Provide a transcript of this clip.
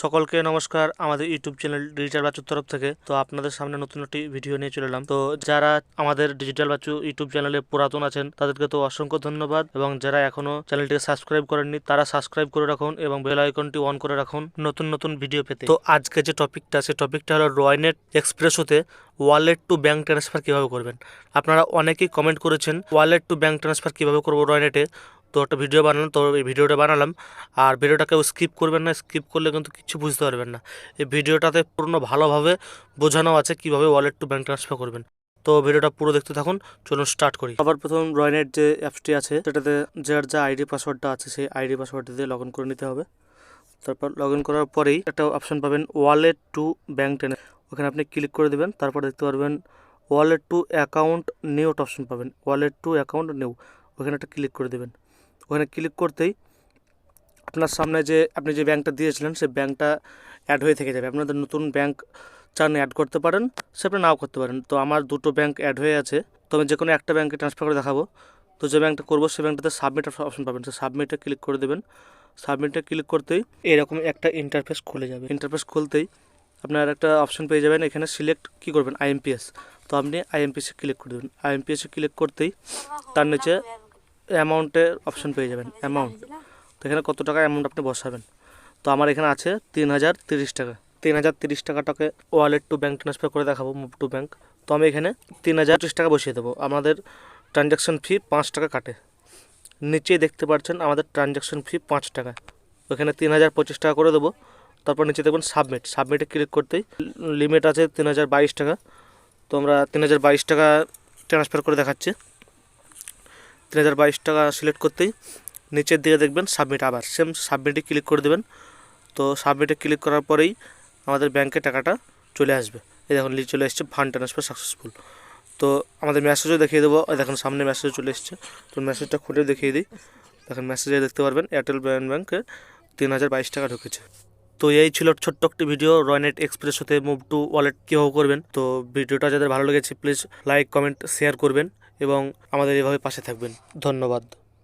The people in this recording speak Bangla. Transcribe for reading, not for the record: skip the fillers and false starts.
সকলকে নমস্কার আমাদের ইউটিউব চ্যানেল ডিজিটাল বাচ্চুর তরফ থেকে। তো আপনাদের সামনে নতুন একটি ভিডিও নিয়ে চলে এলাম। তো যারা আমাদের ডিজিটাল বাচ্চু ইউটিউব চ্যানেলে পুরাতন আছেন তাদেরকে তো অসংখ্য ধন্যবাদ, এবং যারা এখনো চ্যানেলটিকে সাবস্ক্রাইব করেননি তারা সাবস্ক্রাইব করে রাখুন এবং বেল আইকনটি অন করে রাখুন নতুন নতুন ভিডিও পেতে। তো আজকে যে টপিকটা আছে, টপিকটা হলো রয়নেট এক্সপ্রেসোতে ওয়ালেট টু ব্যাঙ্ক ট্রান্সফার কিভাবে করবেন। আপনারা অনেকেই কমেন্ট করেছেন ওয়ালেট টু ব্যাঙ্ক ট্রান্সফার কিভাবে করবো রয়নেটে। তো একটা ভিডিও বানালাম, তো এই ভিডিওটা বানালাম। আর ভিডিওটাকে স্কিপ করবেন না, স্কিপ করলে কিন্তু কিছু বুঝতে পারবেন না। এই ভিডিওটাতে পূর্ণ ভালোভাবে বোঝানো আছে কিভাবে ওয়ালেট টু ব্যাঙ্ক ট্রান্সফার করবেন। তো ভিডিওটা পুরো দেখতে থাকুন, চলুন স্টার্ট করি। আবার প্রথম রয়নেট যে অ্যাপসটি আছে সেটাতে যার যা আইডি পাসওয়ার্ডটা আছে সেই আইডি পাসওয়ার্ডটা দিয়ে লগ ইন করে নিতে হবে। তারপর লগ ইন করার পরেই একটা অপশন পাবেন ওয়ালেট টু ব্যাঙ্ক ট্রান্সফার, ওখানে আপনি ক্লিক করে দেবেন। তারপর দেখতে পারবেন wallet two account new option পাবেন, ওয়ালেট টু অ্যাকাউন্ট নিউ, ওখানে একটা ক্লিক করে দেবেন। ওখানে ক্লিক করতেই আপনার সামনে যে আপনি যে ব্যাঙ্কটা দিয়েছিলেন সেই ব্যাঙ্কটা অ্যাড হয়ে থেকে যাবে। আপনাদের নতুন ব্যাঙ্ক চান অ্যাড করতে পারেন, সে আপনি নাও করতে পারেন। তো আমার দুটো ব্যাঙ্ক অ্যাড হয়ে আছে, তো আমি যে কোনো একটা ব্যাঙ্কে ট্রান্সফার করে দেখাবো। তো যে ব্যাঙ্কটা করবো সেই ব্যাঙ্কটাতে সাবমিট অপশন পাবেন, সেই সাবমিটে ক্লিক করে দেবেন। সাবমিটে ক্লিক করতেই এরকম একটা ইন্টারফেস খুলে যাবে। ইন্টারফেস খুলতেই আপনার একটা অপশন পেয়ে যাবেন, এখানে সিলেক্ট কী করবেন আইএমপিএস। তো আপনি আইএমপিএসে ক্লিক করে দেবেন। আইএমপিএসে ক্লিক করতেই তার নিচে অ্যামাউন্টের অপশন পেয়ে যাবেন, অ্যামাউন্ট। তো এখানে কত টাকা অ্যামাউন্ট আপনি বসাবেন। তো আমার এখানে আছে 3030 টাকা। 3030 টাকাটাকে ওয়ালেট টু ব্যাঙ্ক ট্রান্সফার করে দেখাবো, মুভ টু ব্যাঙ্ক। তো আমি এখানে 3025 টাকা বসিয়ে দেবো। আমাদের ট্রানজ্যাকশন ফি 5 টাকা কাটে, নিচেই দেখতে পাচ্ছেন আমাদের ট্রানজ্যাকশন ফি 5 টাকা। ওখানে 3025 টাকা করে দেবো। তারপর নিচে দেখবেন সাবমিট, সাবমিটে ক্লিক করতেই লিমিট আছে 3022 টাকা। তো আমরা 3022 টাকা ট্রান্সফার করে দেখাচ্ছি। 3022 টাকা সিলেক্ট করতেই নিচের দিকে দেখবেন সাবমিট, আবার সেম সাবমিটে ক্লিক করে দেবেন। তো সাবমিটে ক্লিক করার পরেই আমাদের ব্যাংকে টাকাটা চলে আসবে। এই দেখুন চলে এসছে ফান্ড ট্রান্সফার সাকসেসফুল। তো আমাদের মেসেজও দেখিয়ে দেবো, দেখুন সামনে মেসেজ চলে এসছে। তো মেসেজটা খুলে দেখিয়ে দিই, দেখুন মেসেজে দেখতে পারবেন এয়ারটেল ব্যাংকে 3022 টাকা ঢুকেছে। তো এই ছিল ছোট্ট একটি ভিডিও রয়নেট এক্সপ্রেস হতে মুভ টু ওয়ালেট কীভাবে করবেন। তো ভিডিওটা যাদের ভালো লেগেছে প্লিজ লাইক কমেন্ট শেয়ার করবেন এবং আমাদের এভাবে পাশে থাকবেন। ধন্যবাদ।